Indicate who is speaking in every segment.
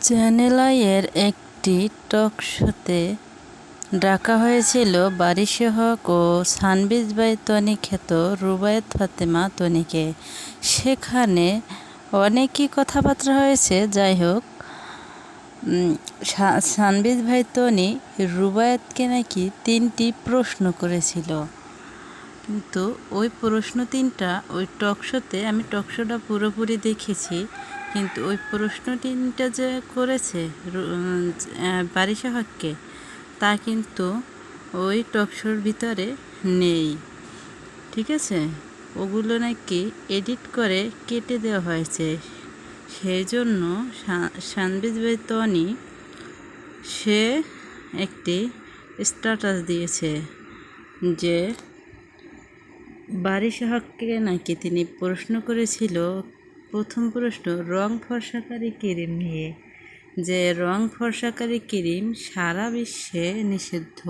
Speaker 1: Channel আইয়ের একটি টক শোতে ডাকা হয়েছিল বারীসহক ও সানবিজ বাই তনি খ্যাত রুবায়েত ফাতেমা তনিকে। সেখানে অনেকই কথাবার্তা হয়েছে। যাই হোক, সানবিজ ভাই তনি রুবায়েতকে নাকি 3টি প্রশ্ন করেছিল, কিন্তু ওই প্রশ্ন 3টা ওই টক শোতে, আমি টক শোটা পুরোপুরি দেখেছি, কিন্তু ওই প্রশ্ন 3টা যে করেছে বারীসহককে, তা কিন্তু ওই টক শোর ভিতরে নেই। ঠিক আছে, ওগুলো নাকি এডিট করে কেটে দেওয়া হয়েছে। সেই জন্য সানবিজ ভাই তনি সে একটি স্ট্যাটাস দিয়েছে যে বারীসহককে নাকি তিনি প্রশ্ন করেছিল, প্রথম প্রশ্ন রং ফর্সাকারী ক্রিম নিয়ে, যে রং ফর্সাকারী ক্রিম সারা বিশ্বে নিষিদ্ধ,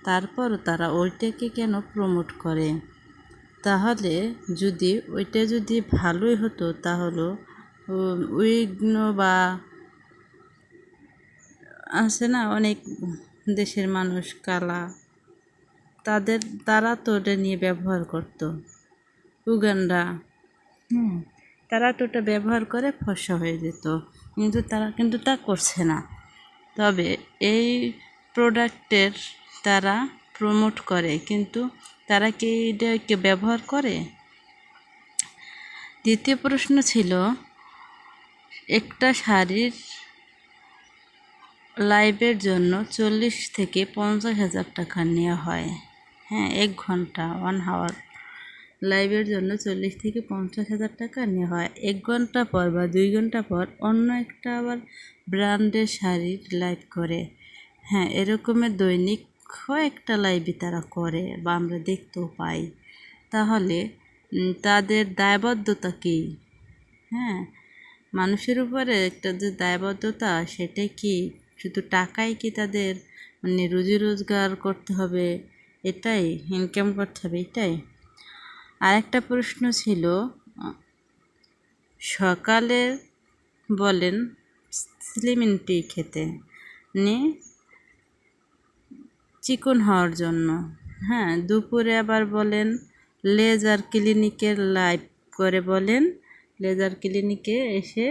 Speaker 1: তারপর তারা ওইটাকে কেন প্রমোট করে। তাহলে যদি ওইটা যদি ভালোই হতো, তাহলে উইগ্ন বা আছে না অনেক দেশের মানুষ কালা, তারা তো ওটা নিয়ে ব্যবহার করতো। উগান্ডা, তারা তো ওটা ব্যবহার করে ফর্সা হয়ে যেত, কিন্তু তারা কিন্তু তা করছে না। তবে এই প্রোডাক্টের তারা প্রমোট করে, কিন্তু তারা কি এটাকে ব্যবহার করে? দ্বিতীয় প্রশ্ন ছিল, একটা শাড়ির লাইভের জন্য 40 থেকে 50 হাজার টাকা নেওয়া হয়। হ্যাঁ, 1 ঘন্টা 1 আওয়ার লাইভের জন্য 40 থেকে 50 হাজার টাকা নেওয়া হয়। 1 ঘন্টা পর বা 2 ঘন্টা পর অন্য একটা আবার ব্র্যান্ডের শাড়ির লাইভ করে। হ্যাঁ, এরকমের দৈনিক কয়েকটা লাইভই তারা করে বা আমরা দেখতেও পাই। তাহলে তাদের দায়বদ্ধতা কী? হ্যাঁ, মানুষের উপরে একটা যে দায়বদ্ধতা, সেটা কি শুধু টাকায় কি তাদের মানে রুজি রোজগার করতে হবে, এটাই ইনকাম করতে হবে, এটাই। আরেকটা প্রশ্ন ছিল, সকালে বলেন স্লিমিং টি খেতে চিকন হওয়ার জন্য, হ্যাঁ, দুপুরে আবার বলেন লেজার ক্লিনিকের লাইভ করে বলেন লেজার ক্লিনিকে এসে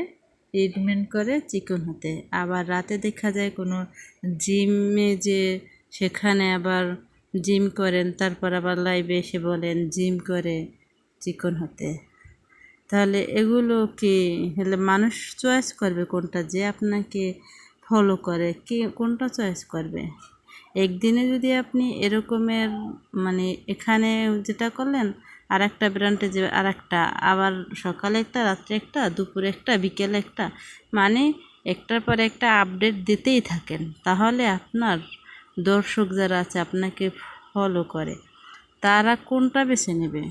Speaker 1: ট্রিটমেন্ট করে চিকন হতে। আবার রাতে দেখা যায় কোনো জিমে যে সেখানে আবার জিম করেন, তারপর আবার লাইভে এসে বলেন জিম করে চিকন হতে। তাহলে এগুলো কি হলে মানুষ চয়েস করবে কোনটা, যে আপনাকে ফলো করে কি কোনটা চয়েস করবে? একদিনে যদি আপনি এরকমের মানে এখানে যেটা করলেন, আর একটা ব্র্যান্ডে যে আর একটা, আবার সকালে একটা, রাত্রে একটা, দুপুরে একটা, বিকেলে একটা, মানে একটার পর একটা আপডেট দিতেই থাকেন, তাহলে আপনার দর্শক যারা আছে আপনাকে ফলো করে, তারা কোনটা বেছে নেবে?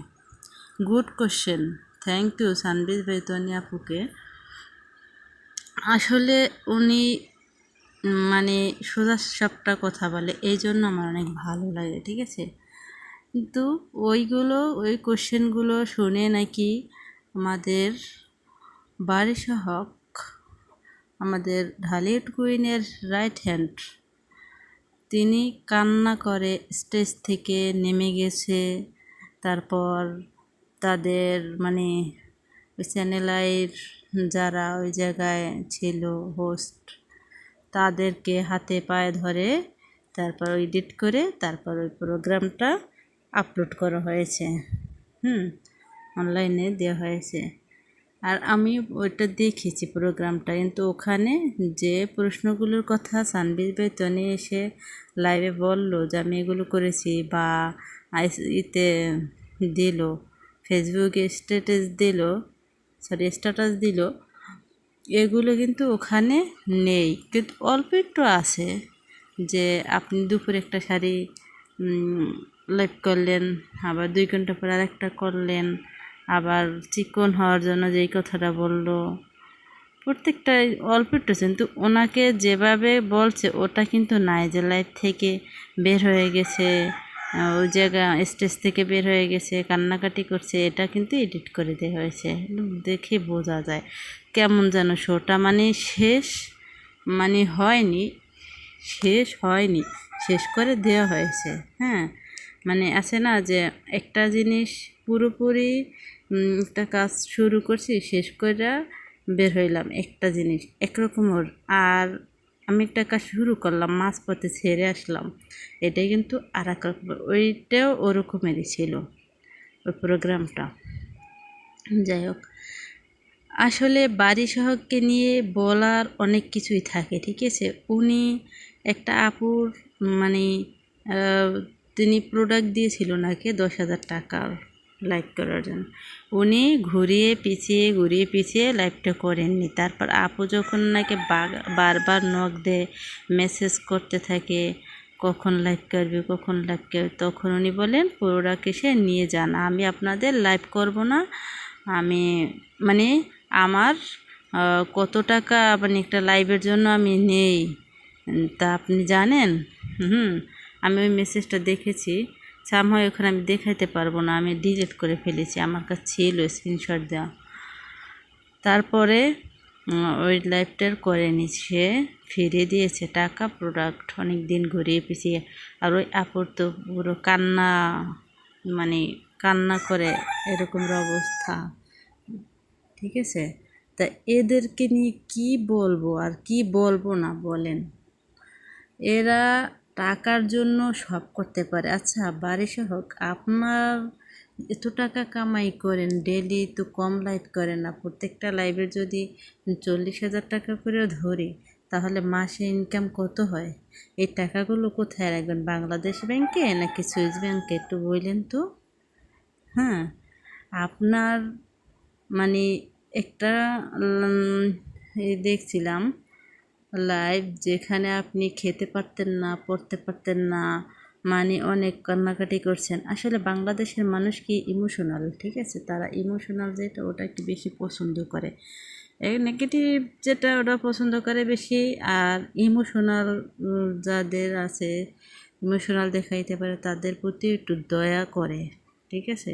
Speaker 1: গুড কোশ্চেন, থ্যাংক ইউ সানবিজ ভাই তনি আপুকে। আসলে উনি মানে সোজা সাপটা কথা বলে, এই জন্য আমার অনেক ভালো লাগে। ঠিক আছে, কিন্তু ওই কোশ্চেনগুলো শুনে নাকি আমাদের বারীসহক, আমাদের ঢালিউড কুইনের রাইট হ্যান্ড, তিনি কান্না করে স্টেজ থেকে নেমে গেছে। তারপর তাদের মানে ওই চ্যানেল আইয়ের যারা ওই জায়গায় ছিল হোস্ট, তাদেরকে হাতে পায়ে ধরে তারপর এডিট করে তারপর ওই প্রোগ্রামটা আপলোড করা হয়েছে, অনলাইনে দেওয়া হয়েছে। আর আমি ওইটা দেখেছি প্রোগ্রামটা, কিন্তু ওখানে যে প্রশ্নগুলোর কথা সানবিজ ভাই তনি এসে লাইভে বলল যে আমি এগুলো করেছি, বা ইতে দিল ফেসবুকে স্ট্যাটাস দিল, এগুলো কিন্তু ওখানে নেই, কিন্তু অল্প একটু আছে। যে আপনি দুপুরে একটা শাড়ি লাইভ করলেন, আবার 2 ঘন্টা পর আর একটা করলেন, আবার চিকন হওয়ার জন্য যেই কথাটা বললো, প্রত্যেকটাই অল্প একটু, কিন্তু ওনাকে যেভাবে বলছে ওটা কিন্তু নাই, যে লাইভ থেকে বের হয়ে গেছে, ওই জায়গা স্টেজ থেকে বের হয়ে গেছে, কান্নাকাটি করছে, এটা কিন্তু এডিট করে দেওয়া হয়েছে। দেখে বোঝা যায় কেমন যেন শোটা মানে শেষ মানে হয়নি, শেষ হয়নি, শেষ করে দেওয়া হয়েছে। হ্যাঁ, মানে আছে না যে একটা জিনিস পুরোপুরি একটা কাজ শুরু করছি, শেষ করে বের হইলাম একটা জিনিস একরকম। আর আমি একটা কাজ শুরু করলাম, মাঝপথে ছেড়ে আসলাম, এটাই কিন্তু আর এক রকম। ওইটাও ওরকমেরই ছিল ওই প্রোগ্রামটা। যাই হোক, আসলে বাড়ি সহককে নিয়ে বলার অনেক কিছুই থাকে, ঠিক আছে। উনি একটা আপুর মানে আহ, তিনি প্রোডাক্ট দিয়েছিল নাকি 10,000 টাকার লাইভ করার জন্য। উনি ঘুরিয়ে পিছিয়ে লাইভটা করেননি। তারপর আপু যখন নাকি বারবার নক দেয়, মেসেজ করতে থাকে কখন লাইভ করবে, কখন লাইভ করবে, তখন উনি বলেন প্রোডাক্ট এসে নিয়ে যান, আমি আপনাদের লাইভ করব না। আমি মানে আমার কত টাকা মানে একটা লাইভের জন্য আমি নেই, তা আপনি জানেন। আমি ওই মেসেজটা দেখেছি, সামহাও ওখানে আমি দেখাইতে পারবো না, আমি ডিলিট করে ফেলেছি, আমার কাছে ছিল স্ক্রিনশট দেওয়া। তারপরে ওই লাইভটার করেনি, সে ফিরিয়ে দিয়েছে টাকা, প্রোডাক্ট অনেক দিন ঘুরিয়ে পিছিয়ে। আর ওই আপুর তো পুরো কান্না, মানে কান্না করে এরকমের অবস্থা, ঠিক আছে। তা এদেরকে নিয়ে কি বলবো আর কি বলবো না বলেন। এরা টাকার জন্য সব করতে পারে। আচ্ছা বাড়ি হোক, আপনার এত টাকা কামাই করেন, ডেলি তো কম লাইভ করেন না, প্রত্যেকটা লাইভের যদি 40,000 টাকা করেও ধরি, তাহলে মাসে ইনকাম কত হয়? এই টাকাগুলো কোথায় রাখবেন? বাংলাদেশ ব্যাংকে নাকি সুইস ব্যাংকে, একটু বললেন তো। হ্যাঁ, আপনার মানে একটা দেখছিলাম লাইভ, যেখানে আপনি খেতে পারতেন না, পড়তে পারতেন না, মানে অনেক কান্নাকাটি করছেন। আসলে বাংলাদেশের মানুষ কি ইমোশনাল, ঠিক আছে, তারা ইমোশনাল যেটা ওটা একটু বেশি পছন্দ করে, এই নেগেটিভ যেটা ওরা পছন্দ করে বেশি। আর ইমোশনাল যাদের আছে, ইমোশনাল দেখাইতে পারে, তাদের প্রতি একটু দয়া করে, ঠিক আছে।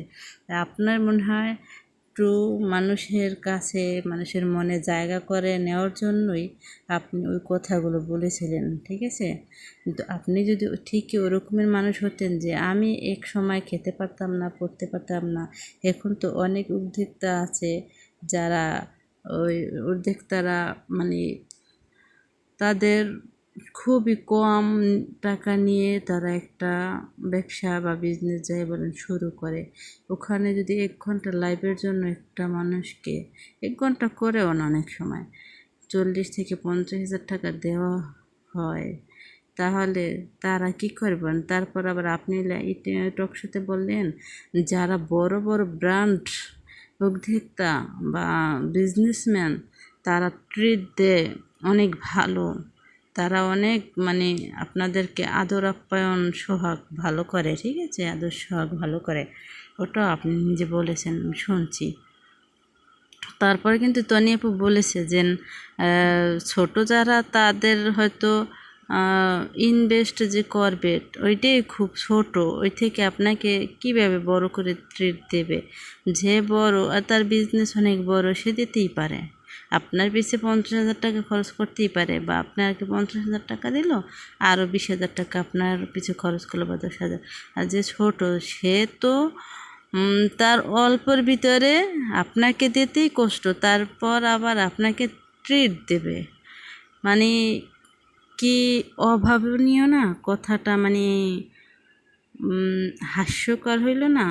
Speaker 1: আপনার মনে হয় একটু মানুষের কাছে, মানুষের মনে জায়গা করে নেওয়ার জন্যই আপনি ওই কথাগুলো বলেছিলেন, ঠিক আছে। কিন্তু আপনি যদি ঠিকই ওরকমের মানুষ হতেন যে আমি এক সময় খেতে পারতাম না, পড়তে পারতাম না, এখন তো অনেক উদ্যোক্তা আছে যারা ওই উদ্যোক্তারা মানে তাদের খুবই কম টাকা নিয়ে তারা একটা ব্যবসা বা বিজনেস যাই বলেন শুরু করে। ওখানে যদি 1 ঘন্টা লাইভের জন্য একটা মানুষকে 1 ঘন্টা করেও না, অনেক সময় 40,000 থেকে 50,000 টাকা দেওয়া হয়, তাহলে তারা কি করবেন? তারপর আবার আপনি টকশোতে বললেন যারা বড় বড় ব্র্যান্ড উদ্যোক্তা বা বিজনেসম্যান, তারা ট্রিট দেয় অনেক ভালো, তারা অনেক মানে আপনাদেরকে আদর আপ্যায়ন সোহাগ ভালো করে, ঠিক আছে, আদর সোহাগ ভালো করে, ওটাও আপনি নিজে বলেছেন, শুনছি। তারপরে কিন্তু তনি আপু বলেছে যে ছোট যারা তাদের হয়তো ইনভেস্ট যে করবে ওইটাই খুব ছোট, ওই থেকে আপনাকে কিভাবে বড় করে ট্রিট দেবে। যে বড় আর তার বিজনেস অনেক বড়, সে দিতেই পারে, আপনার পিছিয়ে 50,000 টাকা খরচ করতেই পারে, বা আপনাকে 50,000 টাকা দিল, আরও 20,000 টাকা আপনার পিছু খরচ করলো, বা 10,000। আর যে ছোট, সে তো তার অল্পর ভিতরে আপনাকে দিতেই কষ্ট, তারপর আবার আপনাকে ট্রিট দেবে, মানে কি অভাবনীয় না কথাটা, মানে হাস্যকর হইল না।